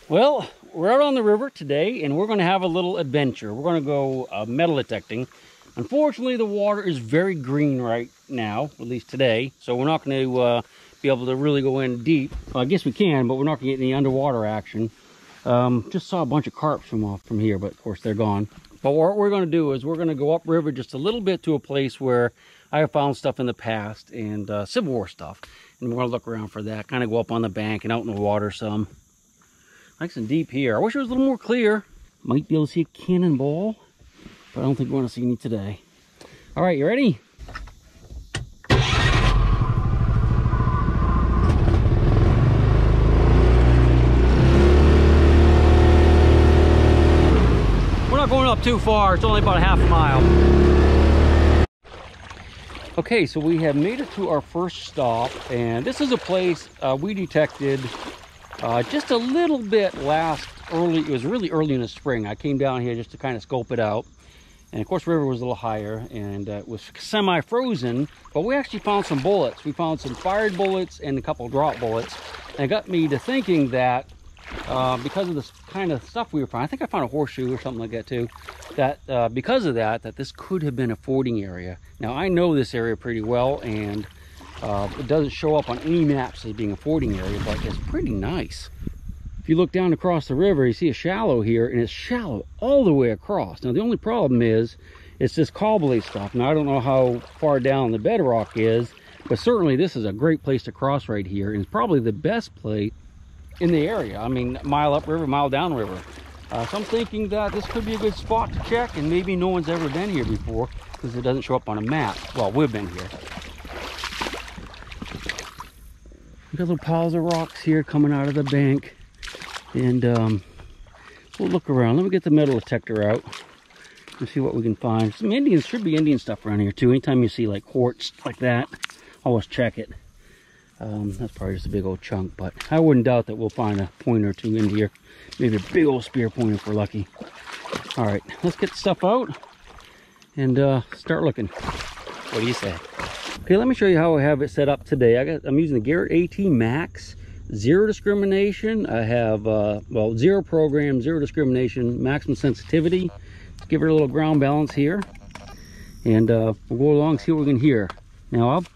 Well, we're out on the river today and we're going to have a little adventure. We're going to go metal detecting. Unfortunately, the water is very green right now, at least today, so we're not going to be able to really go in deep. Well, I guess we can, but we're not going to get any underwater action. Just saw a bunch of carp from here, but of course they're gone. But what we're going to do is we're going to go upriver just a little bit to a place where I have found stuff in the past and Civil War stuff. And we're going to look around for that, kind of go up on the bank and out in the water some. Nice and deep here. I wish it was a little more clear. Might be able to see a cannonball, but I don't think we're going to see any today. All right, you ready? We're not going up too far. It's only about a half a mile. Okay, so we have made it to our first stop, and this is a place we detected just a little bit it was really early in the spring. I came down here just to kind of scope it out. And of course, the river was a little higher and it was semi-frozen, but we actually found some bullets. We found some fired bullets and a couple drop bullets. And it got me to thinking that because of this kind of stuff we were finding, I think I found a horseshoe or something like that too, that because of that this could have been a fording area. Now, I know this area pretty well, and it doesn't show up on any maps as being a fording area, but it's pretty nice. If you look down across the river, you see a shallow here, and it's shallow all the way across. Now, the only problem is it's this cobbly stuff. Now, I don't know how far down the bedrock is, but certainly this is a great place to cross right here, and it's probably the best place in the area. I mean, mile upriver, mile downriver. So I'm thinking that this could be a good spot to check, and maybe no one's ever been here before because it doesn't show up on a map. Well, we've been here. We've got little piles of rocks here coming out of the bank. And we'll look around. Let me get the metal detector out and see what we can find. Some Indians, should be Indian stuff around here too. Anytime you see like quartz like that, always check it. That's probably just a big old chunk, but I wouldn't doubt that we'll find a point or two in here. Maybe a big old spear point if we're lucky. All right, let's get the stuff out and start looking. What do you say? Okay, let me show you how I have it set up today. I'm using the Garrett AT Max. Zero discrimination. I have well, zero program, zero discrimination, maximum sensitivity. Let's give it a little ground balance here, and we'll go along and see what we can hear. Now, I've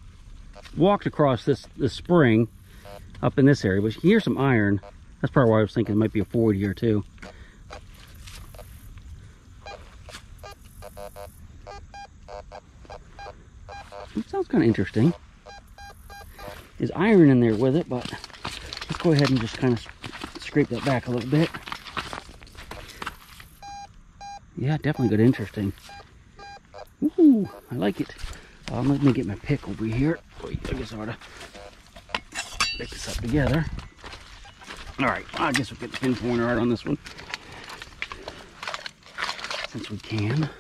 walked across this spring up in this area, but you can hear some iron. That's probably why I was thinking it might be a ford here too. It sounds kind of interesting. There's iron in there with it, but let's go ahead and just kind of scrape that back a little bit. Yeah, definitely good, interesting. Ooh, I like it. Let me get my pick over here. I guess I ought to pick this up together. All right, I guess we'll get the pinpointer out on this one, since we can.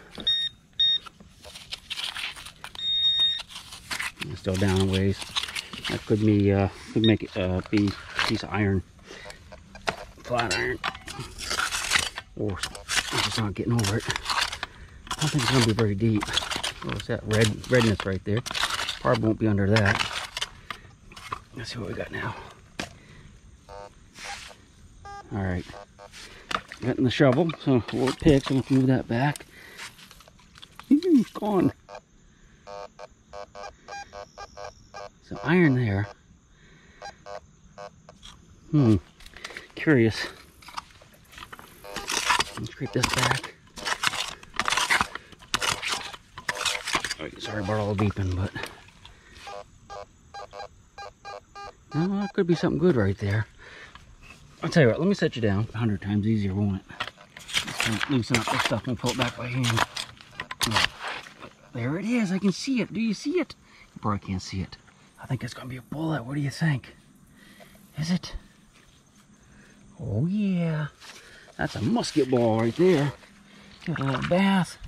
It's still down a ways. That could be could make it be a piece of iron, flat iron, or I'm just not getting over it. I don't think it's gonna be very deep. Oh, it's that redness right there. Probably won't be under that. Let's see what we got now. All right, getting the shovel, so we'll pick. So let's move that back. It's gone. Some iron there. Curious. Let's scrape this back. Right, sorry about all the beeping, but no, that could be something good right there. I'll tell you what, let me set you down. 100 times easier, won't it? Let's kind of loosen up this stuff and pull it back by hand. There it is. I can see it. Do you see it? You probably can't see it. I think it's going to be a bullet. What do you think? Is it? Oh, yeah. That's a musket ball right there. Give it a little bath.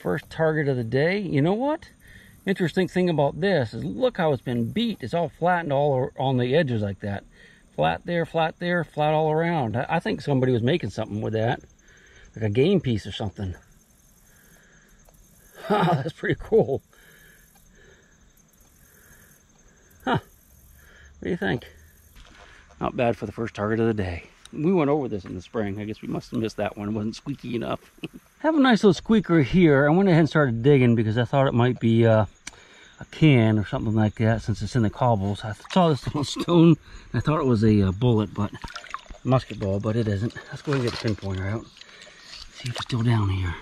First target of the day. You know what? Interesting thing about this is look how it's been beat. It's all flattened all on the edges like that. Flat there, flat all around. I think somebody was making something with that. Like a game piece or something. Huh, that's pretty cool. Huh. What do you think? Not bad for the first target of the day. We went over this in the spring. I guess we must have missed that one. It wasn't squeaky enough. Have a nice little squeaker here. I went ahead and started digging because I thought it might be a can or something like that since it's in the cobbles. I saw this little stone. I thought it was a bullet, but musket ball, but it isn't. Let's go ahead and get the pinpointer out. See if it's still down here.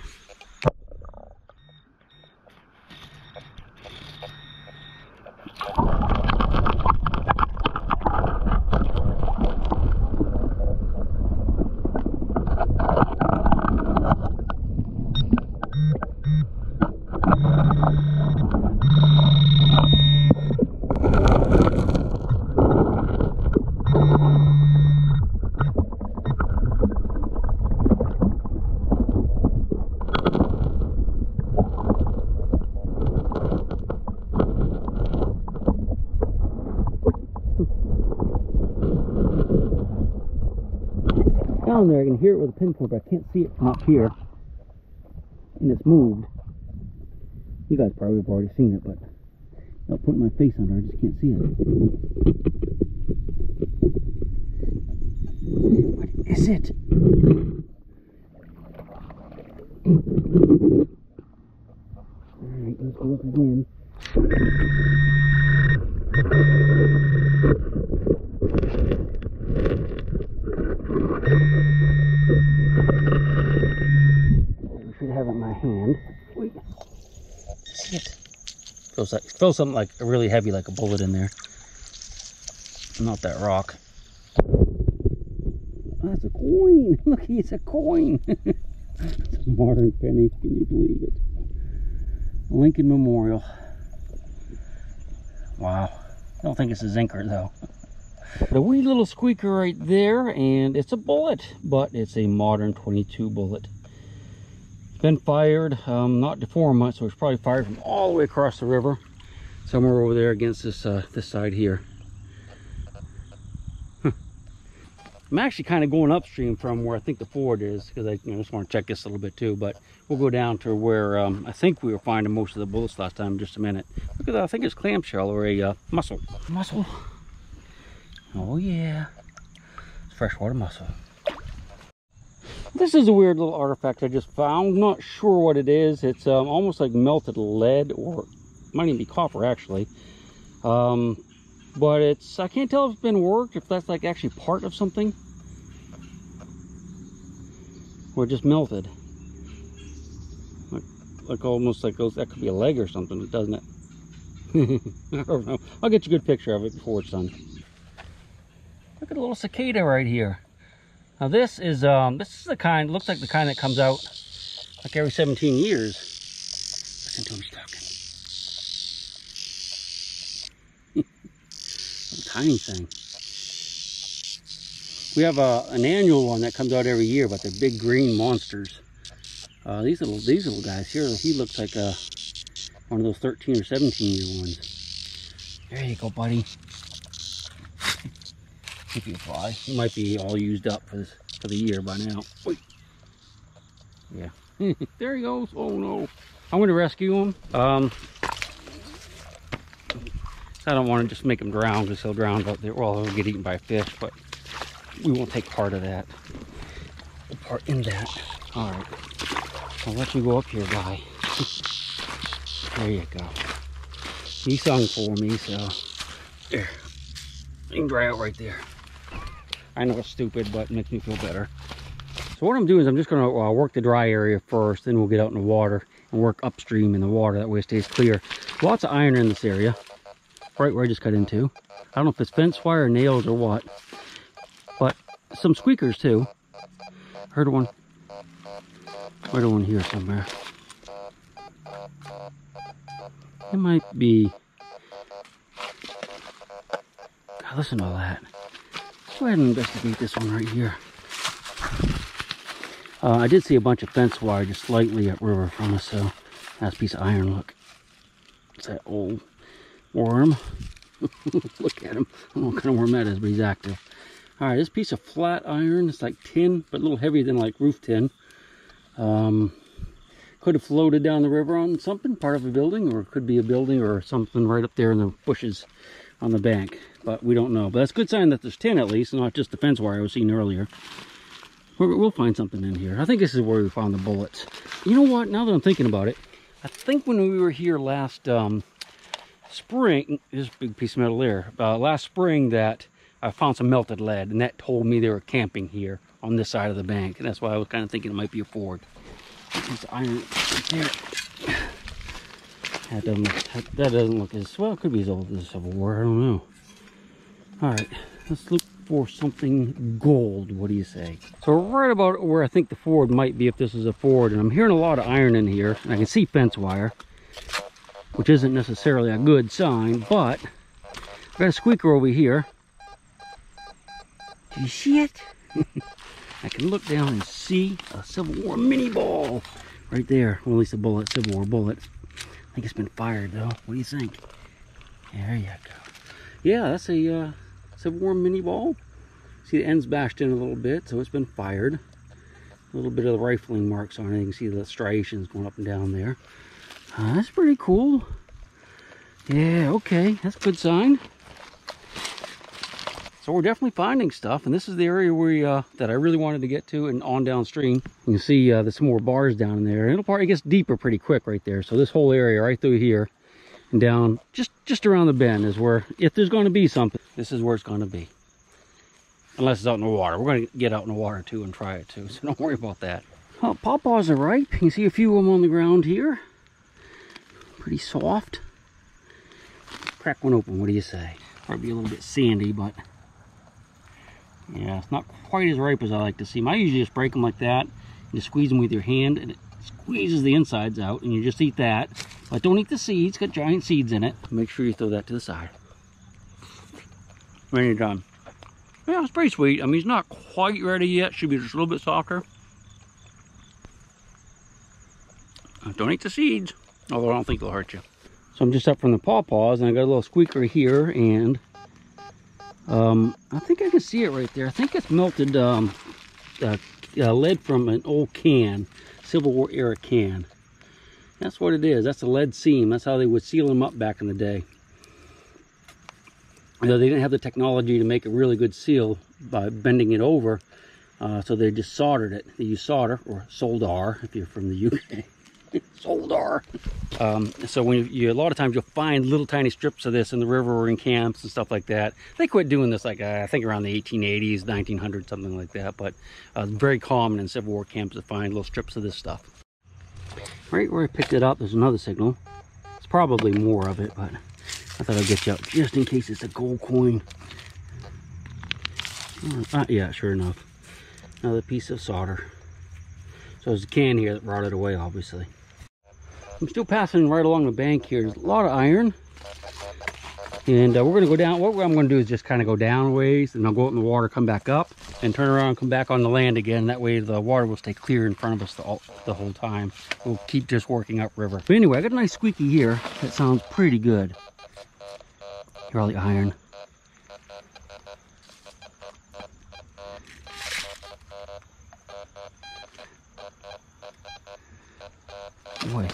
Down there, I can hear it with a pinpoint, but I can't see it from up here. And it's moved. You guys probably have already seen it, but without putting my face under, I just can't see it. What is it? Alright, let's go look again. I should have it in my hand. Wait. See it? Feels something like really heavy, like a bullet in there. Not that rock. Oh, that's a coin. Look, it's a coin. It's a modern penny. Can you believe it? Lincoln Memorial. Wow. I don't think it's a zinker though. The wee little squeaker right there, and it's a bullet, but it's a modern 22 bullet. It's been fired, not deformed much, so it's probably fired from all the way across the river, somewhere over there against this this side here. I'm actually kind of going upstream from where I think the ford is, because I just want to check this a little bit too. But we'll go down to where I think we were finding most of the bullets last time in just a minute. Look at that, I think it's clamshell or a mussel. Mussel. Oh yeah, it's freshwater mussel. This is a weird little artifact I just found. Not sure what it is. It's almost like melted lead, or it might even be copper actually. But it's, I can't tell if it's been worked, if that's like actually part of something, or just melted. Like almost like those, that could be a leg or something, doesn't it? I don't know. I'll get you a good picture of it before it's done. Look at the little cicada right here. Now this is the kind, looks like the kind that comes out like every 17 years. Listen to him talking. Tiny thing. We have an annual one that comes out every year, but they're big green monsters. These little guys here, he looks like one of those 13 or 17-year ones. There you go, buddy. If you fly, he might be all used up for the year by now. Wait. Yeah. There he goes. Oh no. I'm going to rescue him. I don't want to just make him drown, because he'll drown out there. Well, he'll get eaten by a fish, but we won't take part of that. Part in that. All right. I'll let you go up here, guy. There you go. He sung for me, so there. You can dry out right there. I know it's stupid, but it makes me feel better. So what I'm doing is I'm just going to work the dry area first, then we'll get out in the water and work upstream in the water. That way it stays clear. Lots of iron in this area, right where I just cut into. I don't know if it's fence wire or nails or what, but some squeakers too. Heard one. Heard one here somewhere. It might be. God, listen to that. Let's go ahead and investigate this one right here. I did see a bunch of fence wire just slightly upriver from us, so that's a piece of iron. Look, it's that old worm. Look at him. I don't know what kind of worm that is, but he's active. All right, this piece of flat iron, it's like tin, but a little heavier than like roof tin. Could have floated down the river on something, part of a building, or it could be a building or something right up there in the bushes on the bank, but we don't know. But that's a good sign that there's tin at least, not just the fence wire I was seeing earlier. We'll find something in here. I think this is where we found the bullets. You know what? Now that I'm thinking about it, I think when we were here last spring, this big piece of metal there, last spring, that I found some melted lead, and that told me they were camping here on this side of the bank, and that's why I was kind of thinking it might be a ford. There's iron right there. That doesn't look as well. It could be as old as the Civil War. I don't know. All right, let's look for something gold. What do you say? So right about where I think the ford might be, if this is a ford, and I'm hearing a lot of iron in here, and I can see fence wire, which isn't necessarily a good sign, but I've got a squeaker over here. Do you see it? I can look down and see a Civil War mini ball right there. Well, at least a bullet, Civil War bullet. I think it's been fired though. What do you think? There you go. Yeah, that's a Civil War mini ball. See the ends bashed in a little bit, so it's been fired. A little bit of the rifling marks on it. You can see the striations going up and down there. That's pretty cool. Yeah, okay, that's a good sign. So we're definitely finding stuff, and this is the area where that I really wanted to get to, and on downstream. You can see there's some more bars down there. It'll probably get deeper pretty quick right there. So this whole area right through here and down, just around the bend is where, if there's going to be something, this is where it's going to be. Unless it's out in the water. We're going to get out in the water too and try it too, so don't worry about that. Pawpaws are ripe. You can see a few of them on the ground here. Pretty soft. Crack one open, what do you say? Probably a little bit sandy, but yeah, it's not quite as ripe as I like to see them. I usually just break them like that. You squeeze them with your hand, and it squeezes the insides out, and you just eat that. But don't eat the seeds. It's got giant seeds in it. Make sure you throw that to the side when you're done. Yeah, it's pretty sweet. I mean, it's not quite ready yet. Should be just a little bit softer. Don't eat the seeds, although I don't think they'll hurt you. So I'm just up from the pawpaws, and I got a little squeaker here, and I think I can see it right there. I think it's melted lead from an old can, Civil War era can. That's what it is. That's a lead seam. That's how they would seal them up back in the day. You know, they didn't have the technology to make a really good seal by bending it over, so they just soldered it. They used solder, or soldar if you're from the UK. Soldar. So when a lot of times you'll find little tiny strips of this in the river or in camps and stuff like that. They quit doing this, like I think around the 1880s, 1900s, something like that. But very common in Civil War camps to find little strips of this stuff. Right where I picked it up, there's another signal. It's probably more of it, but I thought I'd get you out just in case it's a gold coin. Yeah, sure enough. Another piece of solder. So there's a can here that rotted away, obviously. I'm still passing right along the bank here. There's a lot of iron. And we're going to go down. What I'm going to do is just kind of go down a ways, and I'll go out in the water, come back up, and turn around and come back on the land again. That way the water will stay clear in front of us the whole time. We'll keep just working upriver. But anyway, I got a nice squeaky here. That sounds pretty good. Hear all the iron. Boy.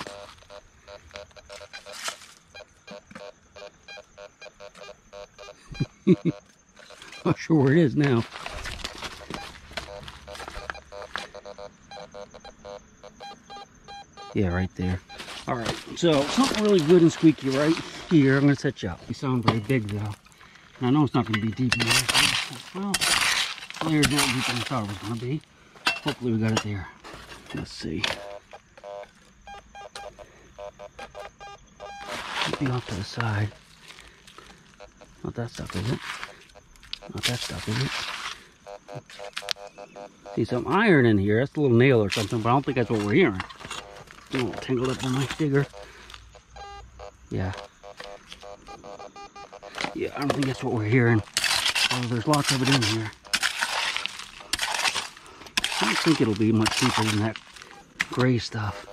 Not sure where it is now. Yeah, right there. All right, so something really good and squeaky right here. I'm going to set you up. You sound very big though. And I know it's not going to be deep enough. Well, there's not deep than I thought it was going to be. Hopefully we got it there. Let's see. Might be off to the side. Not that stuff, is it? Not that stuff, is it? See some iron in here. That's a little nail or something, but I don't think that's what we're hearing. Oh, tangled up on my digger. Yeah. Yeah, I don't think that's what we're hearing. Oh, there's lots of it in here. I don't think it'll be much deeper than that gray stuff.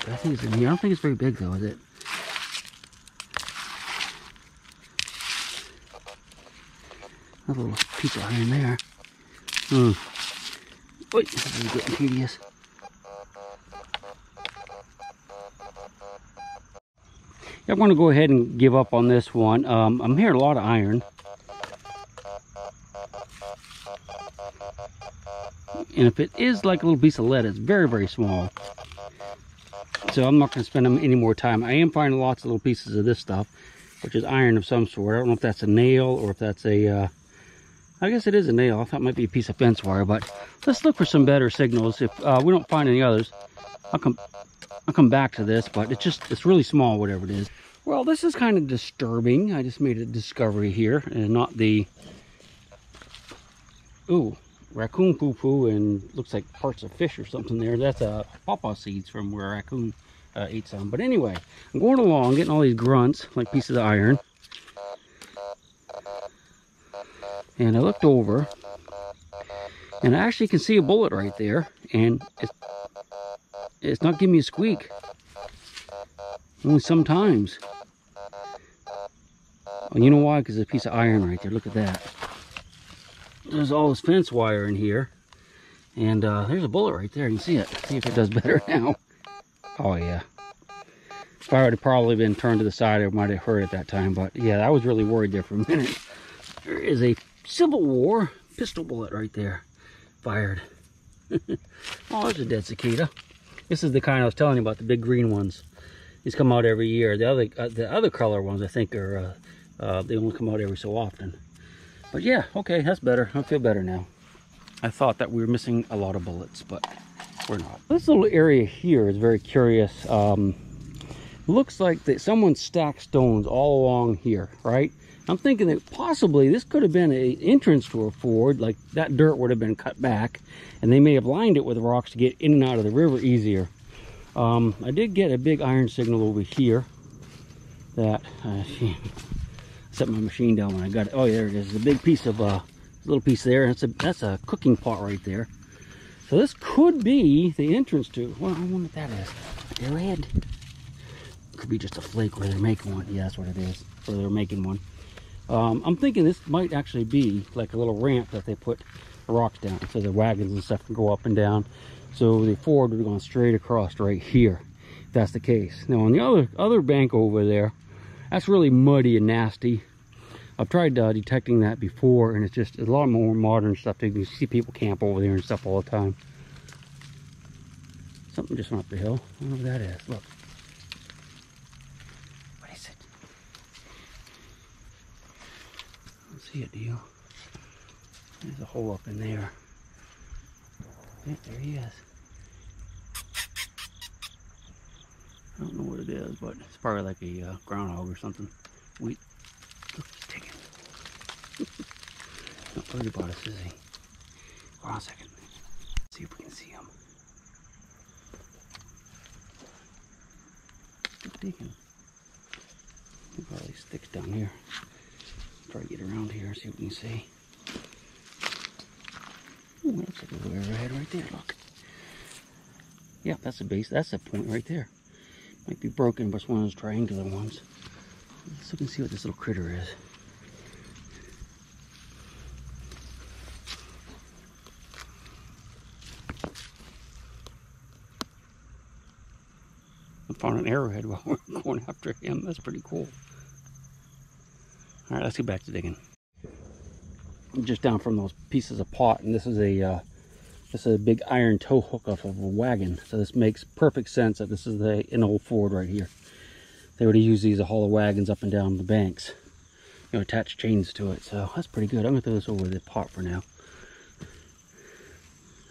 I think it's in here. I don't think it's very big though, is it? Another little piece of iron there. Wait, this is getting tedious. I'm going to go ahead and give up on this one. I'm hearing a lot of iron. And if it is like a little piece of lead, it's very, very small. So I'm not going to spend any more time. I am finding lots of little pieces of this stuff, which is iron of some sort. I don't know if that's a nail or if that's a... I guess it is a nail. I thought it might be a piece of fence wire, but let's look for some better signals. If we don't find any others, I'll come back to this, but it's really small, whatever it is. Well, this is kind of disturbing. I just made a discovery here, and not the... Ooh, raccoon poo-poo, and looks like parts of fish or something there. That's pawpaw seeds from where a raccoon ate some. But anyway, I'm going along, getting all these grunts, like pieces of iron. And I looked over, and I actually can see a bullet right there, and it's not giving me a squeak. Only sometimes. Well, you know why? Because there's a piece of iron right there. Look at that. There's all this fence wire in here, and there's a bullet right there. You can see it. See if it does better now. Oh yeah. If I would have probably been turned to the side, I might have heard it that time. But yeah, I was really worried there for a minute. There is a Civil War pistol bullet right there, fired. Oh, there's a dead cicada. This is the kind I was telling you about, the big green ones. These come out every year. The other color ones, I think, are they only come out every so often. But yeah, okay, that's better. I feel better now. I thought that we were missing a lot of bullets, but we're not. This little area here is very curious. Looks like that someone stacked stones all along here, right? I'm thinking that possibly this could have been an entrance to a ford, like that dirt would have been cut back, and they may have lined it with rocks to get in and out of the river easier. I did get a big iron signal over here that I set my machine down when I got it. Oh, there it is. It's a big piece of little piece there. That's a cooking pot right there. So this could be the entrance to. Well, I wonder what that is. Arrowhead. Could be just a flake where they're making one. Yeah, that's what it is. Where they're making one. I'm thinking this might actually be like a little ramp that they put the rocks down so the wagons and stuff can go up and down. So the ford would have gone straight across right here, if that's the case. Now on the other bank over there, that's really muddy and nasty. I've tried detecting that before, and it's just a lot more modern stuff. You can see people camp over there and stuff all the time. Something just went up the hill. I don't know what that is. Look. What is it? I don't see it, do you? There's a hole up in there. Yeah, there he is. I don't know what it is, but it's probably like a groundhog or something. Look, he's digging. Not worried about us, is he? Hold on a second. See if we can see him. Keep digging. There's all these sticks down here. Try to get around here and see what we can see. Ooh, that looks like a little arrowhead right there, look. Yeah, that's the base. That's the point right there. Might be broken, but it's one of those triangular ones. Let's look and see what this little critter is. I found an arrowhead while we're going after him. That's pretty cool. All right, let's get back to digging. I'm just down from those pieces of pot, and this is a big iron tow hook off of a wagon. So this makes perfect sense that this is an old Ford right here. They would have used these to haul the wagons up and down the banks. You know, attach chains to it. So that's pretty good. I'm gonna throw this over the pot for now.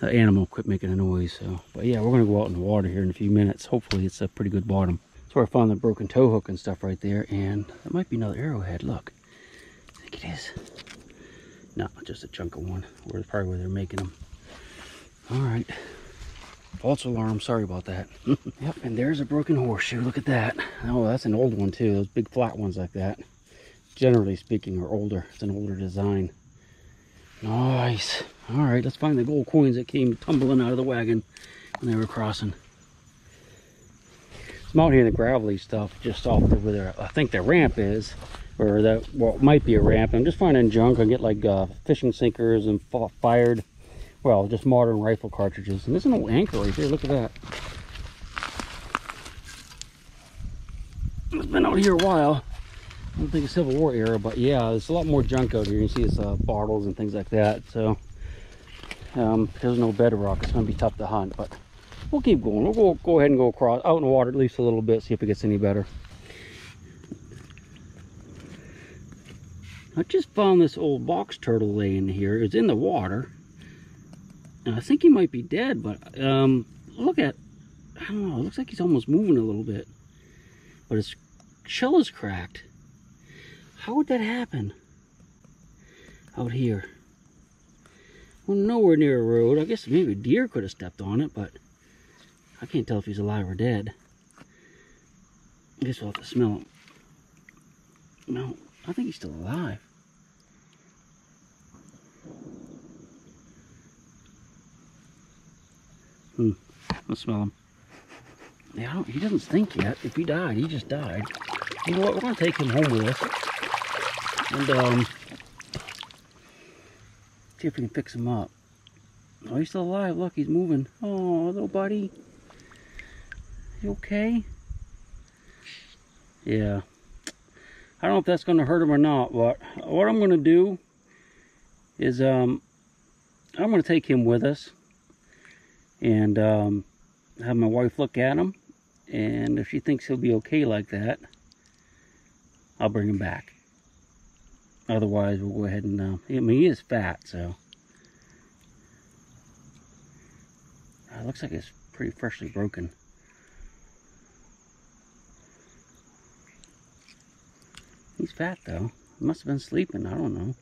The animal quit making a noise. So, but yeah, we're gonna go out in the water here in a few minutes. Hopefully, it's a pretty good bottom. That's where I found the broken tow hook and stuff right there. And that might be another arrowhead. Look, I think it is. No, just a chunk of one. Probably where they're making them. All right. False alarm. Sorry about that. Yep, and there's a broken horseshoe. Look at that. Oh, that's an old one too. Those big flat ones like that, generally speaking, are older. It's an older design. Nice. All right, let's find the gold coins that came tumbling out of the wagon when they were crossing. I'm out here in the gravelly stuff just off where there, I think the ramp is, or that, well, it might be a ramp. I'm just finding junk. I get like fishing sinkers and fired, well, just modern rifle cartridges. And there's an old anchor right there. Look at that. been out here a while. I don't think it's Civil War era, but yeah, there's a lot more junk out here. You see it's bottles and things like that. So there's no bedrock. It's going to be tough to hunt, but we'll keep going. We'll go ahead and go across out in the water at least a little bit, see if it gets any better. I just found this old box turtle laying here. It's in the water, and I think he might be dead, but look at, I don't know, it looks like he's almost moving a little bit, but his shell is cracked. How would that happen out here? Well, nowhere near a road. I guess maybe a deer could have stepped on it, but I can't tell if he's alive or dead. I guess we'll have to smell him. No, I think he's still alive. Let's smell him. Yeah, he doesn't stink yet. If he died, he just died. You know what? We're going to take him home with us. And see if we can fix him up. Oh, he's still alive. Look, he's moving. Oh, little buddy. You okay? Yeah. I don't know if that's going to hurt him or not, but what I'm going to do is I'm going to take him with us and have my wife look at him, and if she thinks he'll be okay like that, I'll bring him back. Otherwise, we'll go ahead and I mean, he is fat, so it looks like it's pretty freshly broken. He's fat though. He must have been sleeping. I don't know.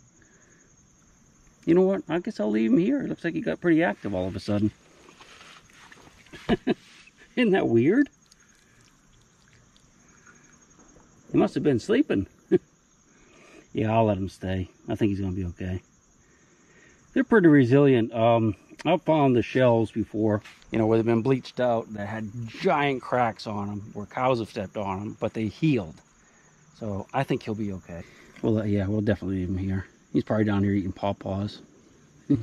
You know what? I guess I'll leave him here. It looks like he got pretty active all of a sudden. Isn't that weird? He must have been sleeping. Yeah, I'll let him stay. I think he's going to be okay. They're pretty resilient. I've found the shells before, you know, where they've been bleached out that had giant cracks on them where cows have stepped on them, but they healed. So I think he'll be okay. Well, yeah, we'll definitely leave him here. He's probably down here eating pawpaws.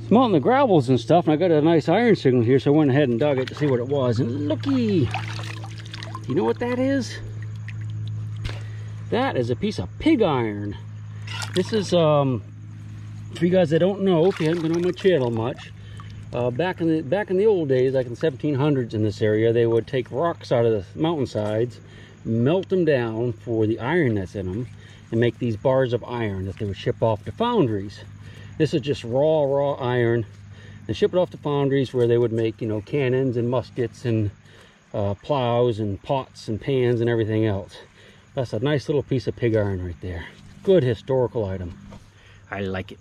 Smelting the gravels and stuff, and I got a nice iron signal here, so I went ahead and dug it to see what it was. And looky! You know what that is? That is a piece of pig iron. This is, for you guys that don't know, if you haven't been on my channel much, back in the old days, like in the 1700s in this area, they would take rocks out of the mountainsides, melt them down for the iron that's in them, and make these bars of iron that they would ship off to foundries. This is just raw iron, and ship it off to foundries where they would make, you know, cannons and muskets and plows and pots and pans and everything else. That's a nice little piece of pig iron right there. Good historical item. I like it.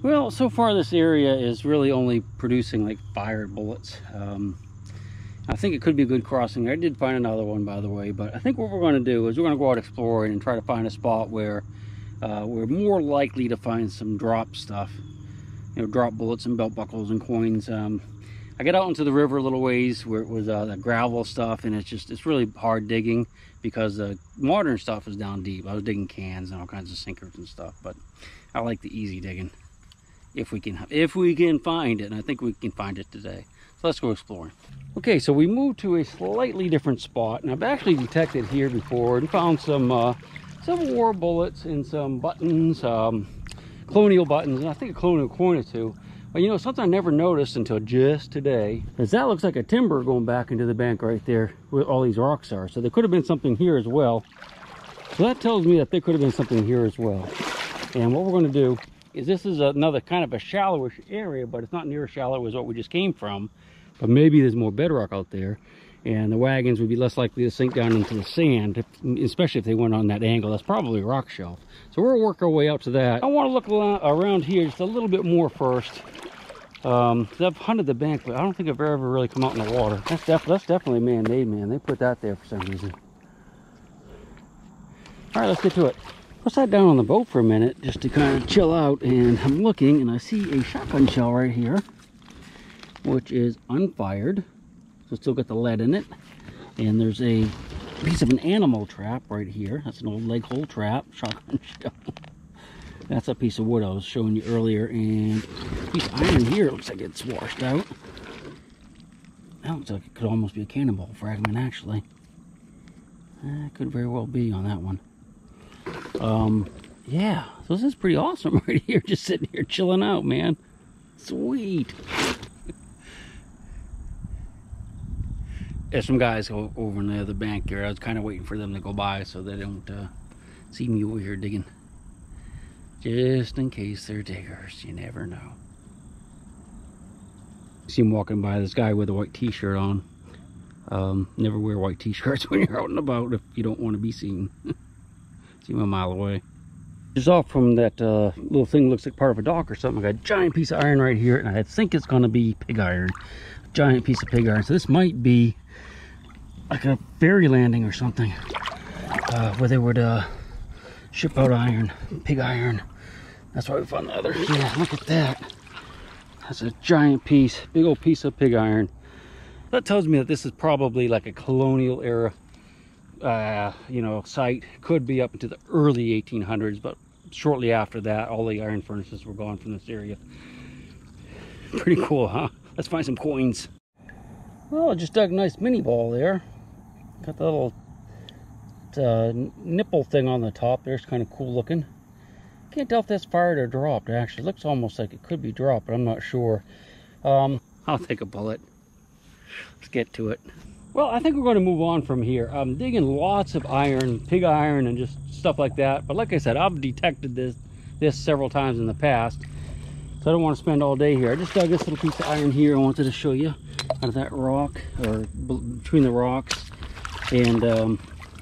Well, so far this area is really only producing like fire bullets. I think it could be a good crossing. I did find another one, by the way, but I think what we're going to do is we're going to go out exploring and try to find a spot where we're more likely to find some drop stuff, you know, drop bullets and belt buckles and coins. I got out into the river a little ways where it was the gravel stuff, and it's really hard digging because the modern stuff is down deep. I was digging cans and all kinds of sinkers and stuff, but I like the easy digging if we can find it, and I think we can find it today. So let's go exploring. Okay, so we moved to a slightly different spot, and I've actually detected here before and found some Civil War bullets and some buttons, colonial buttons, and I think a colonial coin or two. But you know, something I never noticed until just today is that looks like a timber going back into the bank right there where all these rocks are. So there could have been something here as well. So that tells me that there could have been something here as well. And what we're going to do is, this is another kind of a shallowish area, but it's not near as shallow as what we just came from. But maybe there's more bedrock out there, and the wagons would be less likely to sink down into the sand, especially if they went on that angle. That's probably a rock shelf. So we'll work our way out to that. I want to look around here just a little bit more first. I've hunted the bank, but I don't think I've ever really come out in the water. That's definitely man-made, man. They put that there for some reason. All right, let's get to it. I sat down on the boat for a minute just to kind of chill out, and I'm looking, and I see a shotgun shell right here, which is unfired. So still got the lead in it. And there's a piece of an animal trap right here. That's an old leg hole trap, shotgun shell. That's a piece of wood I was showing you earlier, and a piece of iron here. Looks like it's washed out. That looks like it could almost be a cannonball fragment, actually. Could very well be on that one. Yeah, so this is pretty awesome right here. Just sitting here chilling out, man. Sweet. There's some guys over on the other bank here. I was kind of waiting for them to go by so they don't see me over here digging. Just in case they're diggers, you never know. See him walking by, this guy with a white t-shirt on. Never wear white t-shirts when you're out and about if you don't want to be seen. See him a mile away. Just off from that little thing, looks like part of a dock or something. I got a giant piece of iron right here, and I think it's going to be pig iron. A giant piece of pig iron. So this might be like a ferry landing or something, where they would ship out iron, pig iron. That's why we found the other. Yeah, look at that. That's a giant piece, big old piece of pig iron. That tells me that this is probably like a colonial era, you know, site. Could be up into the early 1800s, but shortly after that, all the iron furnaces were gone from this area. Pretty cool, huh? Let's find some coins. Well, I just dug a nice mini ball there. Got the little nipple thing on the top there. It's kind of cool looking. Can't tell if that's fired or dropped. Actually, it looks almost like it could be dropped, but I'm not sure. I'll take a bullet. Let's get to it. Well, I think we're going to move on from here. I'm digging lots of iron, pig iron, and just stuff like that. But like I said, I've detected this several times in the past, so I don't want to spend all day here. I just dug this little piece of iron here. I wanted to show you out of that rock, or between the rocks, and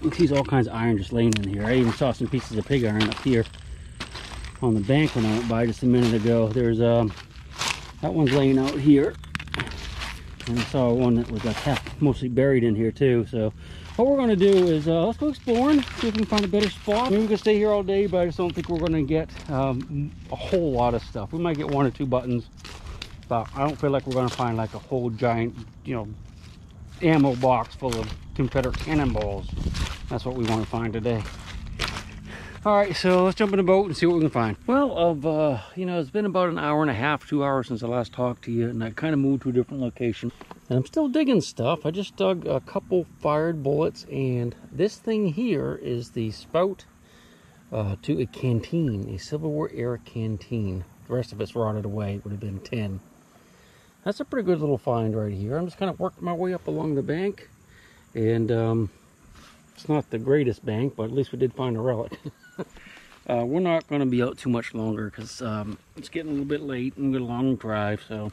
you see all kinds of iron just laying in here. I even saw some pieces of pig iron up here on the bank when I went by just a minute ago. There's that one's laying out here, and I saw one that was half mostly buried in here too. So what we're going to do is let's go exploring, see if we can find a better spot. Maybe we can stay here all day, but I just don't think we're going to get a whole lot of stuff. We might get 1 or 2 buttons, but I don't feel like we're going to find like a whole giant, you know, ammo box full of Confederate cannonballs. That's what we want to find today. All right, so let's jump in the boat and see what we can find. Well, you know, it's been about an hour and a half, 2 hours since I last talked to you, and I kind of moved to a different location. And I'm still digging stuff. I just dug a couple fired bullets, and this thing here is the spout to a canteen, a Civil War era canteen. The rest of it's rotted away. It would have been tin. That's a pretty good little find right here. I'm just kind of working my way up along the bank, and it's not the greatest bank, but at least we did find a relic. We're not going to be out too much longer because it's getting a little bit late and we've got a long drive, so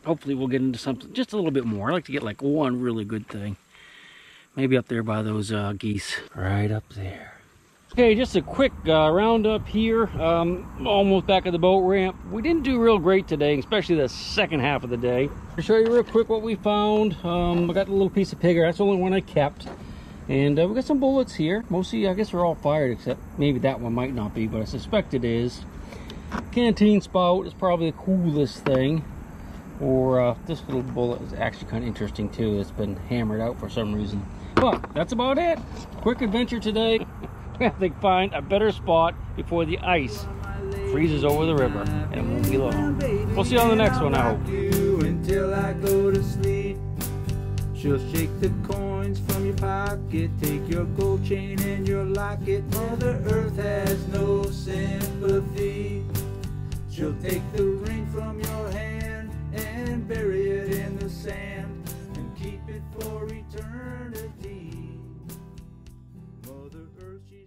hopefully we'll get into something just a little bit more. I like to get like one really good thing. Maybe up there by those geese. Right up there. Okay, just a quick roundup here. Almost back at the boat ramp. We didn't do real great today, especially the second half of the day. To show you real quick what we found. I got a little piece of pig iron. That's the only one I kept. And we got some bullets here. Mostly, I guess they're all fired, except maybe that one might not be, but I suspect it is. Canteen spout is probably the coolest thing. Or this little bullet is actually kind of interesting too. It's been hammered out for some reason. But that's about it. Quick adventure today. We have to find a better spot before the ice freezes over the river, and it won't be long. We'll see you on the next one, I hope. Until I go to sleep. She'll shake the coins from your pocket, take your gold chain and your locket. Mother Earth has no sympathy. She'll take the ring from your hand and bury it in the sand and keep it for eternity. Mother Earth, she's